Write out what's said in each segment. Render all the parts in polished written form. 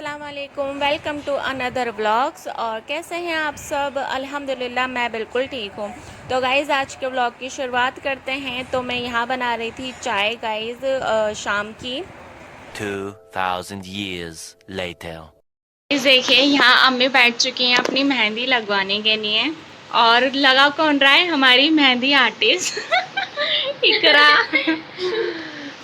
अस्सलाम वालेकुम, welcome to another vlogs. और कैसे हैं आप सब? अल्हम्दुलिल्लाह मैं बिल्कुल ठीक हूँ। तो गाइज़ आज के व्लॉग की शुरुआत करते हैं। तो मैं यहाँ बना रही थी चाय गाइज़ शाम की। 2000 years later. इस देखिए यहाँ अम्मी बैठ चुकी हैं अपनी मेहंदी लगवाने के लिए। और लगा कौन रहा है? हमारी मेहंदी आर्टिस्ट इकरा।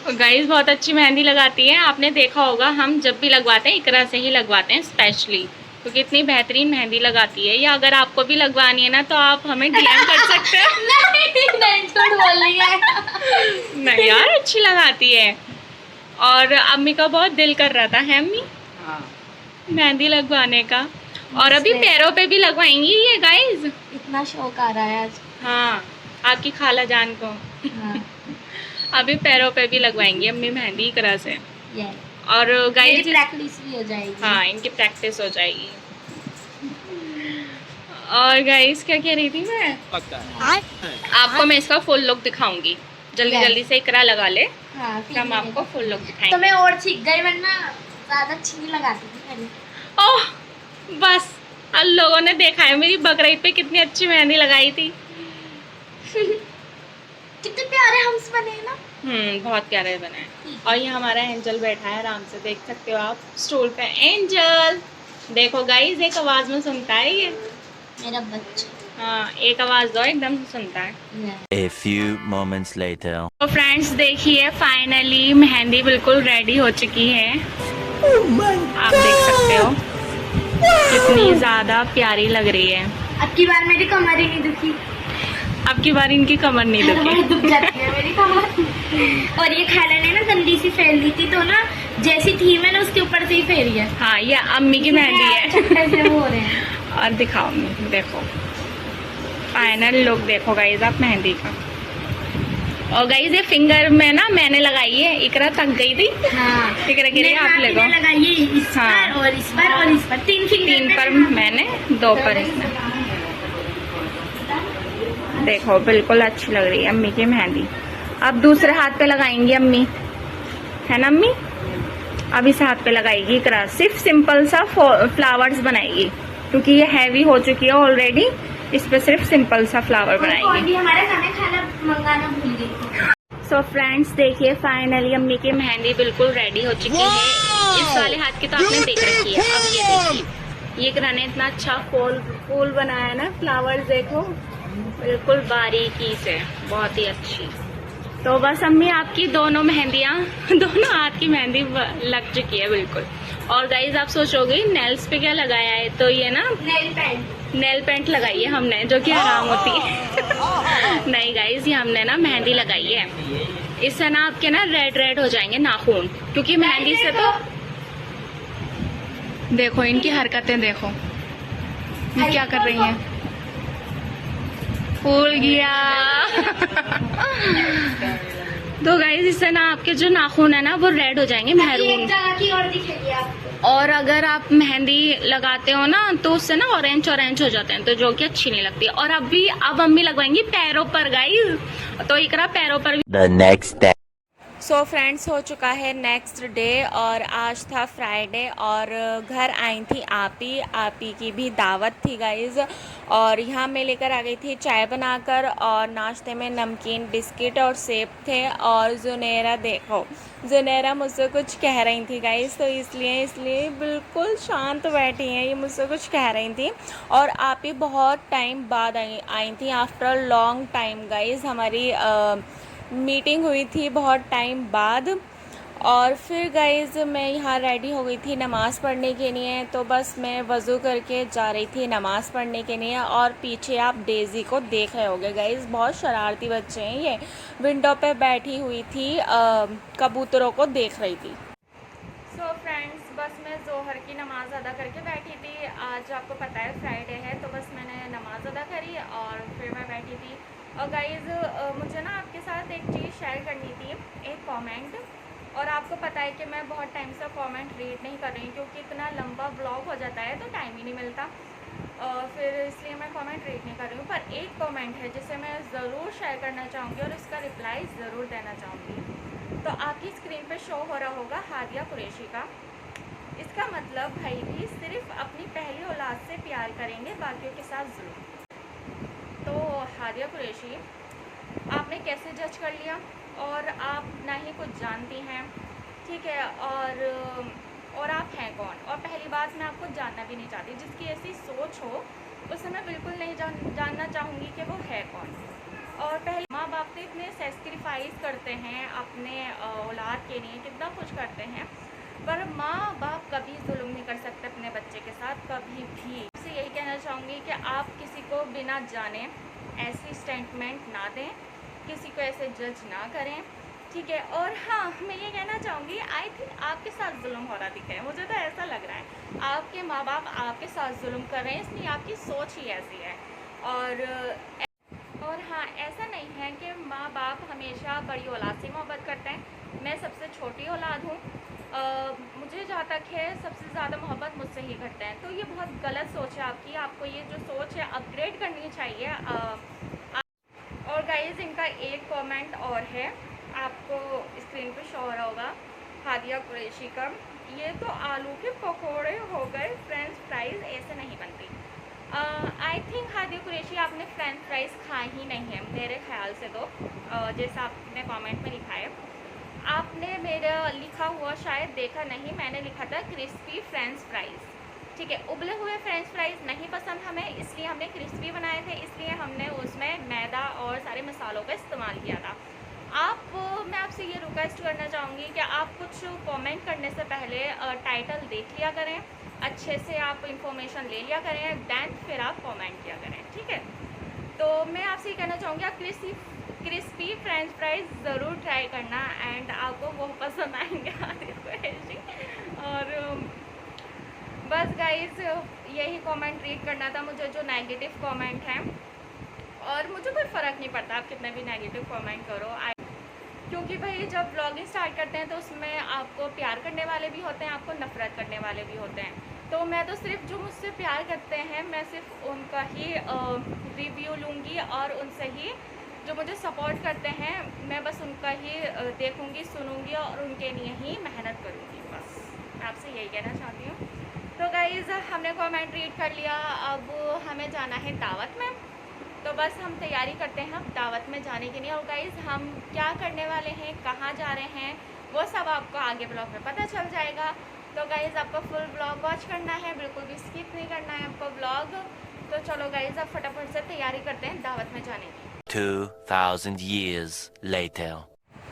गाइस बहुत अच्छी मेहंदी लगाती है, आपने देखा होगा। हम जब भी लगवाते हैं इकरा से ही लगवाते हैं स्पेशली, क्योंकि इतनी बेहतरीन मेहंदी लगाती है। या अगर आपको भी लगवानी है ना तो आप हमें डीएम कर सकते हैं। नहीं झूठ बोल रही है। नहीं यार अच्छी लगाती है। और अम्मी का बहुत दिल कर रहा था, है अम्मी? हाँ। मेहंदी लगवाने का। और अभी पैरों पे भी लगवाएंगी ये गाइस। इतना शौक आ रहा है आज। हाँ आपकी खाला जान को। हाँ। अभी पैरों पे भी लगवाएंगी अम्मी मेहंदी इकरा से। ये और गाइस प्रैक्टिस भी हो जाएगी। हाँ इनकी प्रैक्टिस हो जाएगी। और गाइस क्या कह रही थी मैं? आपको मैं इसका फुल लुक दिखाऊंगी। जल्दी जल्दी से इकरा लगा ले। हाँ, फिर हम आपको फुल लुक तो दिखाएंगे। मैं और सीख गई, वरना ज्यादा अच्छी नहीं लगाती थी पहले। ओह बस अब लोगों ने देखा है मेरी बकरीद पे कितनी अच्छी मेहंदी लगाई थी। कितने प्यारे हम्स बने हैं ना। बहुत प्यारे बने हैं। और ये हमारा एंजल बैठा है, आराम से देख सकते हो आप स्टूल पे। एंजल देखो गाइस, एक आवाज में सुनता है ये। मेरा बच्चा। हाँ एक आवाज दो, एकदम से सुनता है। A few moments later. तो फ्रेंड्स देखिए फाइनली मेहंदी बिल्कुल रेडी हो चुकी है। आप देख सकते हो कितनी ज्यादा प्यारी लग रही है। अब की बार मेरी कमर ही नहीं दुखी। अब की बार इनकी कमर नहीं दुखी। दुख जाती है मेरी कमर। और ये खाला ने ना गंदी सी फेर ली थी, तो ना जैसी थी मैंने उसके ऊपर से ही फेरी है। हाँ ये अम्मी की मेहंदी है। चक्कर से वो हो रहे हैं। और दिखाओ अम्मी, देखो फाइनल लुक देखो गाइस आप मेहंदी का। और गाइस ये फिंगर में ना मैंने लगाई है, इकरा थक गई थी। हाँ। इकरा कह रही है आप लगाओ। लगाइए इस हाँ। पर और इस पर और इस पर, तीन पर मैंने, 2 पर इसमें। देखो बिल्कुल अच्छी लग रही है अम्मी की मेहंदी। अब दूसरे हाथ पे लगाएंगी अम्मी, है ना अम्मी? अब इस हाथ पे लगाएगी इकरा, सिर्फ सिंपल सा फ्लावर्स बनाएगी, क्योंकि ये हैवी हो चुकी है ऑलरेडी। इस पे सिर्फ सिंपल सा फ्लावर बनाएगी। हमारे खाना मंगाना भूल गई। सो फ्रेंड्स देखिए फाइनली अम्मी की मेहंदी बिल्कुल रेडी हो चुकी है। इस वाले हाथ की तो आपने देख रखी है। अब ये देखिए ये इकरा ने इतना अच्छा फूल बनाया ना, फ्लावर्स देखो बिल्कुल बारीकी से, बहुत ही अच्छी। तो बस अम्मी आपकी दोनों मेहंदियाँ दोनों हाथ की मेहंदी लग चुकी है बिल्कुल। और गाइज आप सोचोगे नेल्स पे क्या लगाया है, तो ये ना नेल पेंट लगाई है हमने, जो कि हराम होती है। नहीं गाइज ये हमने ना मेहंदी लगाई है। इससे ना आपके ना रेड हो जाएंगे नाखून, क्योंकि मेहंदी से तो देखो इनकी हरकतें देखो, ये क्या कर रही हैं। फूल गया। तो गाइस इससे ना आपके जो नाखून है ना वो रेड हो जाएंगे, महरून। और दिखेगी आपको। और अगर आप मेहंदी लगाते हो ना तो उससे ना ऑरेंज हो जाते हैं, तो जो कि अच्छी नहीं लगती। और अब अम्मी लगवाएंगी पैरों पर गाइस, तो इकरा पैरों पर। The next day. So friends हो चुका है नेक्स्ट डे, और आज था फ्राइडे। और घर आई थी आपी की भी दावत थी गाइज़। और यहाँ मैं लेकर आ गई थी चाय बनाकर, और नाश्ते में नमकीन, बिस्किट और सेब थे। और जुनेरा देखो, जुनेरा मुझसे कुछ कह रही थी गाइज़, तो इसलिए बिल्कुल शांत बैठी हैं। ये मुझसे कुछ कह रही थी। और आपी बहुत टाइम बाद आई थी, आफ्टर लॉन्ग टाइम गाइज़। हमारी मीटिंग हुई थी बहुत टाइम बाद। और फिर गाइज़ मैं यहाँ रेडी हो गई थी नमाज़ पढ़ने के लिए। तो बस मैं वज़ू करके जा रही थी नमाज़ पढ़ने के लिए। और पीछे आप डेज़ी को देख रहे होगे गाइज़, बहुत शरारती बच्चे हैं ये। विंडो पे बैठी हुई थी, कबूतरों को देख रही थी। सो फ्रेंड्स बस मैं ज़ोहर की नमाज़ अदा करके बैठी थी। आज आपको पता है फ्राइडे है, तो बस मैंने नमाज़ अदा करी और फिर मैं बैठी थी। और गाइज़ मुझे ना आपके साथ एक चीज़ शेयर करनी थी, एक कमेंट। और आपको पता है कि मैं बहुत टाइम से कमेंट रीड नहीं कर रही, क्योंकि इतना लंबा ब्लॉग हो जाता है तो टाइम ही नहीं मिलता। फिर इसलिए मैं कमेंट रीड नहीं कर रही हूँ। पर एक कमेंट है जिसे मैं ज़रूर शेयर करना चाहूँगी और इसका रिप्लाई ज़रूर देना चाहूँगी। तो आपकी स्क्रीन पे शो हो रहा होगा हादिया कुरैशी का। इसका मतलब भाई भी सिर्फ अपनी पहली औलाद से प्यार करेंगे, बाकियों के साथ जुल्म। तो हादिया कुरैशी, आपने कैसे जज कर लिया? और आप ना ही कुछ जानती हैं, ठीक है, और आप हैं कौन? और पहली बात, मैं आपको जानना भी नहीं चाहती। जिसकी ऐसी सोच हो उसे मैं बिल्कुल नहीं जानना चाहूँगी कि वो है कौन। और पहले माँ बाप तो इतने सेक्रीफाइस करते हैं अपने औलाद के लिए, कितना कुछ करते हैं, पर माँ बाप कभी जुल्म नहीं कर सकते अपने बच्चे के साथ, कभी भी। आपसे यही कहना चाहूँगी कि आप किसी को बिना जाने ऐसी स्टेटमेंट ना दें, किसी को ऐसे जज ना करें, ठीक है। और हाँ, मैं ये कहना चाहूँगी, आई थिंक आपके साथ जुल्म हो रहा दिखा है, मुझे तो ऐसा लग रहा है आपके माँ बाप आपके साथ जुल्म कर रहे हैं, इसलिए आपकी सोच ही ऐसी है। और हाँ, ऐसा नहीं है कि माँ बाप हमेशा बड़ी औलाद से मोहब्बत करते हैं। मैं सबसे छोटी औलाद हूँ, मुझे जहाँ तक है सबसे ज़्यादा मोहब्बत मुझसे ही करते हैं। तो ये बहुत गलत सोच है आपकी, आपको ये जो सोच है अपग्रेड करनी चाहिए। और गाइज़, इनका एक कमेंट और है, आपको स्क्रीन पे शो हो रहा होगा, हादिया कुरैशी का, ये तो आलू के पकोड़े हो गए, फ्रेंच फ्राइज़ ऐसे नहीं बनती। आई थिंक हादिया कुरैशी, आपने फ्रेंच फ्राइज़ खाए ही नहीं है मेरे ख्याल से। तो जैसा आपने कमेंट में लिखा है, आपने मेरा लिखा हुआ शायद देखा नहीं, मैंने लिखा था क्रिस्पी फ्रेंच फ्राइज़, ठीक है। उबले हुए फ्रेंच फ्राइज़ नहीं पसंद हमें, इसलिए हमने क्रिस्पी बनाए थे, इसलिए हमने उसमें मैदा और सारे मसालों का इस्तेमाल किया था। मैं आपसे ये रिक्वेस्ट करना चाहूँगी कि आप कुछ कमेंट करने से पहले टाइटल देख लिया करें, अच्छे से आप इंफॉर्मेशन ले लिया करें, दैन फिर आप कमेंट किया करें, ठीक है। तो मैं आपसे ये कहना चाहूँगी, आप क्रिस्पी फ्रेंच फ्राइज़ ज़रूर ट्राई करना, एंड आपको वो पसंद आएंगे हादिया कुरैशी। और बस गाइस, यही कमेंट रीड करना था मुझे, जो नेगेटिव कमेंट हैं। और मुझे कोई फ़र्क नहीं पड़ता आप कितने भी नेगेटिव कमेंट करो, क्योंकि भाई जब ब्लॉगिंग स्टार्ट करते हैं तो उसमें आपको प्यार करने वाले भी होते हैं, आपको नफ़रत करने वाले भी होते हैं। तो मैं तो सिर्फ जो मुझसे प्यार करते हैं, मैं सिर्फ उनका ही रिव्यू लूँगी, और उनसे ही जो मुझे सपोर्ट करते हैं, मैं बस उनका ही देखूँगी, सुनूँगी, और उनके लिए ही मेहनत करूँगी। बस मैं आपसे यही कहना चाहती हूँ। तो गाइज़, हमने कमेंट रीड कर लिया, अब हमें जाना है दावत में। तो बस हम तैयारी करते हैं अब दावत में जाने के लिए। और गाइज़, हम क्या करने वाले हैं, कहाँ जा रहे हैं, वो सब आपको आगे ब्लॉग में पता चल जाएगा। तो गाइज़, आपको फुल ब्लॉग वॉच करना है, बिल्कुल भी स्किप नहीं करना है आपको ब्लॉग। तो चलो गाइज़, अब फटाफट से तैयारी करते हैं दावत में जाने की। 2000 years later.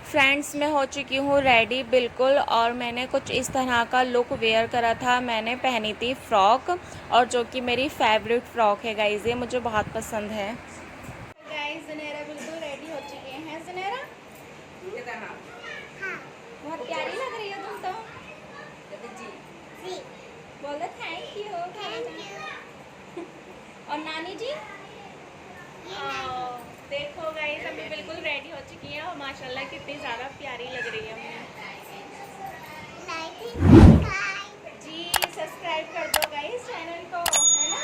फ्रेंड्स, मैं हो चुकी हूँ रेडी बिल्कुल, और मैंने कुछ इस तरह का लुक वेयर करा था। मैंने पहनी थी फ़्रॉक, और जो कि मेरी फेवरेट फ़्रॉक है गाइज़, ये मुझे बहुत पसंद है। गाइज़, ज़ुनैरा बिल्कुल रेडी हो चुकी हैं। ज़ुनैरा, हाँ बहुत प्यारी लग रही हो तुम तो। जी, बोलो थैंक यू। और नानी जी, देखो गाइस, अभी बिल्कुल रेडी हो चुकी है, और माशाल्लाह कितनी ज़्यादा प्यारी लग रही है हमें। जी, सब्सक्राइब कर दो गाइस चैनल को, है ना।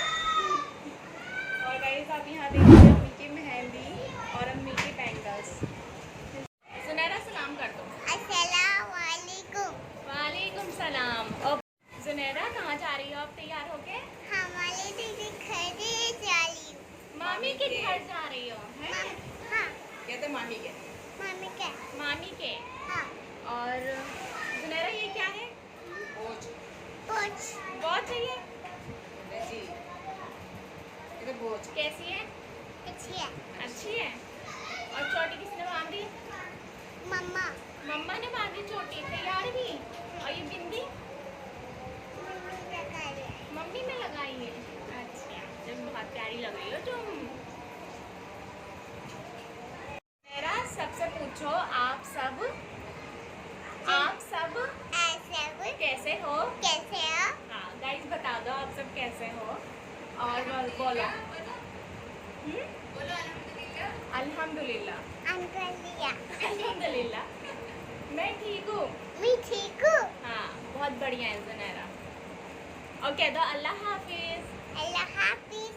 और गाइस, आप यहाँ देखिए अम्मी की मेहंदी और अम्मी की बैंगल्स। ज़ुनैरा, सलाम कर दो। अस्सलाम वालेकुम। वालेकुम सलाम। और ज़ुनैरा, कहाँ जा रही हो आप तैयार होके? हमारे दीदी खरीदे जा रही हूँ। मामी के घर जा रही हो, हैं? हाँ, कहते मामी के। मम्मी के। मामी के। हाँ, और ज़ुनैरा, ये क्या है? बोझ। कुछ बहुत चाहिए। जी, कहते बोझ। कैसी है? अच्छी है। अच्छी है। और चोटी किसने बांधी? मम्मा, मम्मा ने बांधी चोटी, तैयार भी। और ये बिंदी मम्मी लगा रही है। मम्मी ने लगाई है। अच्छा, जब बहुत प्यारी लग रही हो तुम। मेरा सबसे पूछो, आप सब ऐसे वो कैसे हो? कैसे हो? हाँ गाइस, बता दो आप सब कैसे हो, और बोलो। अल्हम्दुलिल्लाह। अल्हम्दुलिल्लाह, मैं ठीक हूँ। मैं ठीक हूँ। हाँ, बहुत बढ़िया है ज़ुनैरा। और कह दो अल्लाह हाफिज़। अल्लाह हाफिज।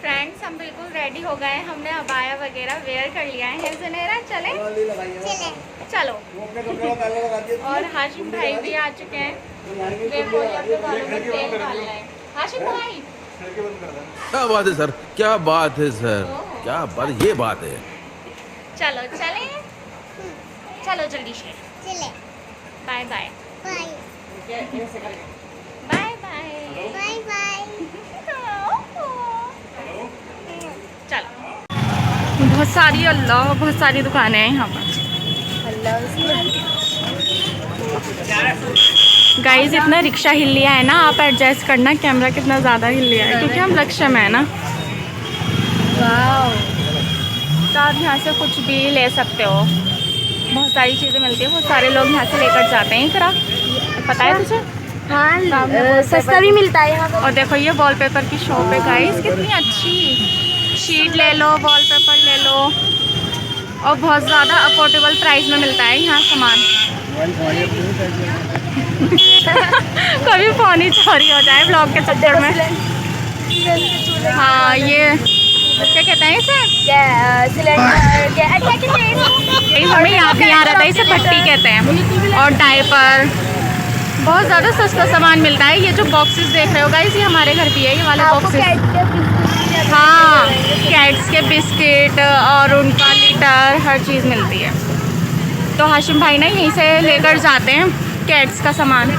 फ्रेंड्स, हम बिल्कुल रेडी हो गए, हमने अबाया वगैरह वेयर कर लिया है। ज़ुनैरा, चले? चले। चलो। और हाशिम भाई भी आ चुके हैं। देखो ये अपने बालों में तेल डाल रहा है हाशिम भाई। क्या बात है सर, क्या बात है सर, क्या बात, ये बात है। चलो चले, चलो जल्दी से चले bye bye bye bye bye bye bye. चलो बहुत सारी अल्लाह बहुत सारी दुकानें हैं यहाँ पर गाइस। इतना रिक्शा हिल लिया है ना, आप एडजस्ट करना कैमरा कितना ज़्यादा हिल लिया है क्योंकि हम लक्ष्य में है ना। तो आप यहाँ से कुछ भी ले सकते हो, बहुत सारी चीज़ें मिलती है, बहुत सारे लोग यहाँ से लेकर जाते हैं। इकरा पता है तुझे? हाँ सस्ता भी मिलता है यहाँ और देखो ये वॉलपेपर की शॉप है गाइस, कितनी अच्छी। शीट ले लो, वॉलपेपर ले लो, और बहुत ज़्यादा अफोर्डेबल प्राइस में मिलता है यहाँ सामान। कभी फोन ही चोरी हो जाए ब्लॉग के चक्कर में। हाँ ये क्या कहते हैं इसे, सिलेंडर क्या कहते हैं? हमें याद नहीं आ रहा था, इसे भट्टी कहते हैं। और डायपर, बहुत ज़्यादा सस्ता सामान मिलता है। ये जो बॉक्सेस देख रहे हो गाइस, ये हमारे घर भी है ये वाले बॉक्सेस। हाँ कैट्स के बिस्किट और उनका लीटर हर चीज़ मिलती है। तो हाशिम भाई ना यहीं से लेकर जाते हैं कैट्स का सामान।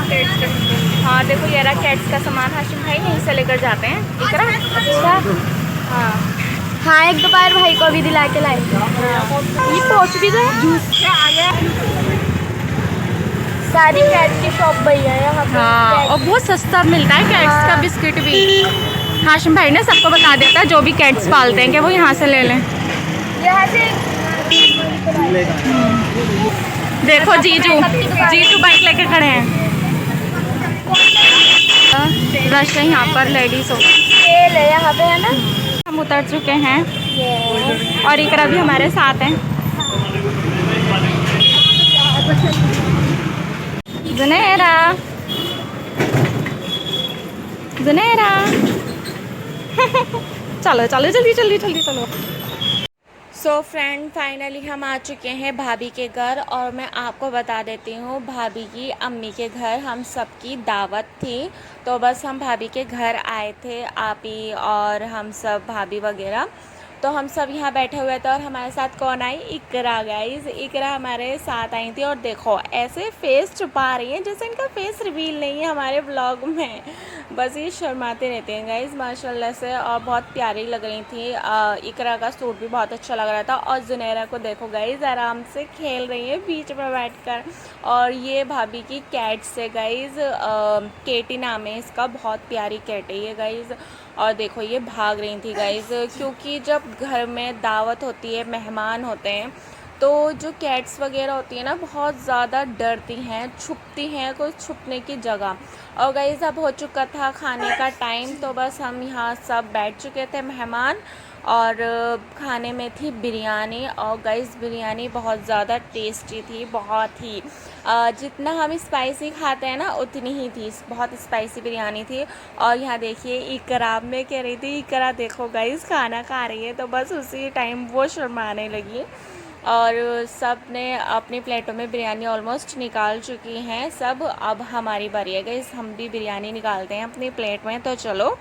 हाँ देखो ये रहा कैट्स का सामान, हाशिम भाई यहीं से लेकर जाते हैं। अच्छा हाँ हाँ, एक दो बार भाई को भी दिला के लाए। ये पहुँच भी गए। जूस आ गया। सारी कैट की शॉप भैया है यहाँ पे। हाँ और बहुत सस्ता मिलता है कैट्स का बिस्किट भी। हाशिम भाई ने सबको बता देता है जो भी कैट्स पालते हैं कि वो यहाँ से ले लें। यहाँ से देखो जीजू बाइक लेके खड़े हैं। रश है यहाँ पर लेडीज़ हो। तेल है यहाँ पे है ना। हम उतर चुके हैं और इकरा भी हमारे साथ हैं। जुनेरा जुनेरा चलो चलो जल्दी जल्दी जल्दी चलो। सो फ्रेंड फाइनली हम आ चुके हैं भाभी के घर, और मैं आपको बता देती हूँ भाभी की अम्मी के घर हम सबकी दावत थी। तो बस हम भाभी के घर आए थे, आपी और हम सब भाभी वगैरह। तो हम सब यहाँ बैठे हुए थे और हमारे साथ कौन आई, इकरा गाइस। इकरा हमारे साथ आई थी और देखो ऐसे फेस छुपा रही है जैसे इनका फेस रिवील नहीं है हमारे ब्लॉग में, बस ये शर्माते रहते हैं गाइस माशाल्लाह से। और बहुत प्यारी लग रही थी। इकरा का सूट भी बहुत अच्छा लग रहा था। और जुनैरा को देखो गाइस आराम से खेल रही है बीच में बैठकर। और ये भाभी की कैट से गाइस, केटी नाम है इसका, बहुत प्यारी कैट है ये गाइस। और देखो ये भाग रही थी गाइस, क्योंकि जब घर में दावत होती है, मेहमान होते हैं, तो जो कैट्स वगैरह होती है ना बहुत ज़्यादा डरती हैं, छुपती हैं, कोई छुपने की जगह। और गाइस अब हो चुका था खाने का टाइम, तो बस हम यहाँ सब बैठ चुके थे मेहमान। और खाने में थी बिरयानी, और गाइस बिरयानी बहुत ज़्यादा टेस्टी थी, बहुत ही। जितना हम स्पाइसी खाते हैं ना उतनी ही थी, बहुत स्पाइसी बिरयानी थी। और यहाँ देखिए इकरा, मैं कह रही थी इकरा देखो गाइस खाना खा रही है, तो बस उसी टाइम वो शर्माने लगी। और सब ने अपनी प्लेटों में बिरयानी ऑलमोस्ट निकाल चुकी हैं सब। अब हमारी बारी है गाइस, हम भी बिरयानी निकालते हैं अपनी प्लेट में, तो चलो।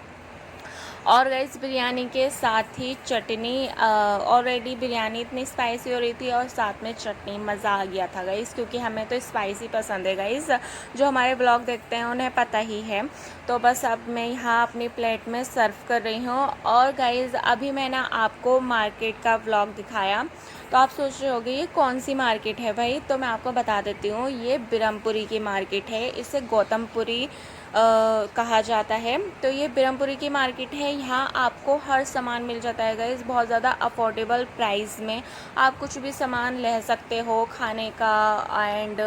और गाइस बिरयानी के साथ ही चटनी, ऑलरेडी बिरयानी इतनी स्पाइसी हो रही थी और साथ में चटनी, मज़ा आ गया था गाइस, क्योंकि हमें तो स्पाइसी पसंद है गाइस, जो हमारे ब्लॉग देखते हैं उन्हें पता ही है। तो बस अब मैं यहाँ अपनी प्लेट में सर्व कर रही हूँ। और गाइस अभी मैंने आपको मार्केट का व्लॉग दिखाया, तो आप सोच रहे होंगे ये कौन सी मार्केट है भाई, तो मैं आपको बता देती हूँ, ये ब्रह्मपुरी की मार्केट है, इसे गौतमपुरी कहा जाता है। तो ये ब्रह्मपुरी की मार्केट है, यहाँ आपको हर सामान मिल जाता है गाइस, बहुत ज़्यादा अफोर्डेबल प्राइस में। आप कुछ भी सामान ले सकते हो खाने का, एंड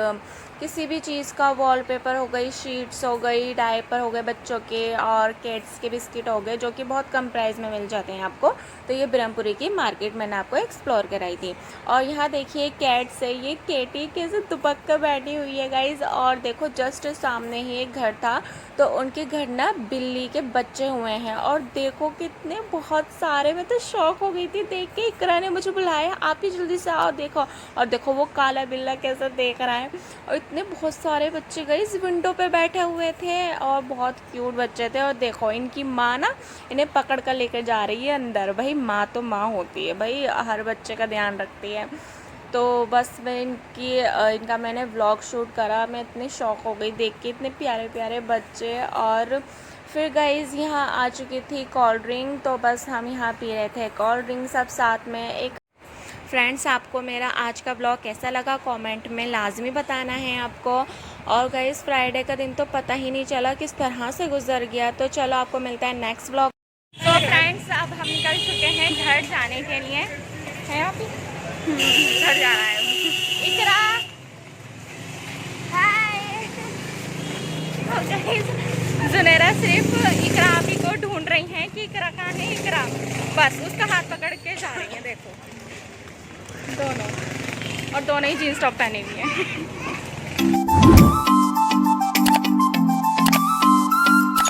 किसी भी चीज़ का, वॉलपेपर हो गई, शीट्स हो गई, डायपर हो गए बच्चों के, और कैट्स के बिस्किट हो गए, जो कि बहुत कम प्राइस में मिल जाते हैं आपको। तो ये ब्रह्मपुरी की मार्केट मैंने आपको एक्सप्लोर कराई थी। और यहाँ देखिए कैट्स है, ये केटी कैसे दुपक कर बैठी हुई है गाइज। और देखो जस्ट सामने ही एक घर था, तो उनके घर ना बिल्ली के बच्चे हुए हैं। और देखो कितने बहुत सारे, मैं तो शौक हो गई थी देख के। इकरा ने मुझे बुलाया, आप ही जल्दी से आओ देखो। और देखो वो काला बिल्ला कैसा देख रहा है। और इतने बहुत सारे बच्चे गए इस विंडो पे बैठे हुए थे, और बहुत क्यूट बच्चे थे। और देखो इनकी माँ ना इन्हें पकड़ कर लेकर जा रही है अंदर। भाई माँ तो माँ होती है भाई, हर बच्चे का ध्यान रखती है। तो बस मैं इनका मैंने व्लॉग शूट करा। मैं इतनी शौक हो गई देख के, इतने प्यारे प्यारे बच्चे। और फिर गाइज़ यहाँ आ चुकी थी कोल्ड ड्रिंक, तो बस हम यहाँ पी रहे थे कोल्ड ड्रिंक सब साथ में। एक फ्रेंड्स, आपको मेरा आज का ब्लॉग कैसा लगा कमेंट में लाजमी बताना है आपको। और गाइज़ फ्राइडे का दिन तो पता ही नहीं चला किस तरह से गुजर गया। तो चलो आपको मिलता है नेक्स्ट ब्लॉग। तो फ्रेंड्स अब हम निकल चुके हैं घर जाने के लिए। है आप घर जाना है। इकरा हाय। जुनेरा सिर्फ इकरा आप ही को ढूंढ रही हैं कि इकरा कहाँ है। इकरा बस उसका हाथ पकड़ के जा रही है। देखो दोनों, और दोनों ही जीन्स टॉप पहने हुई हैं।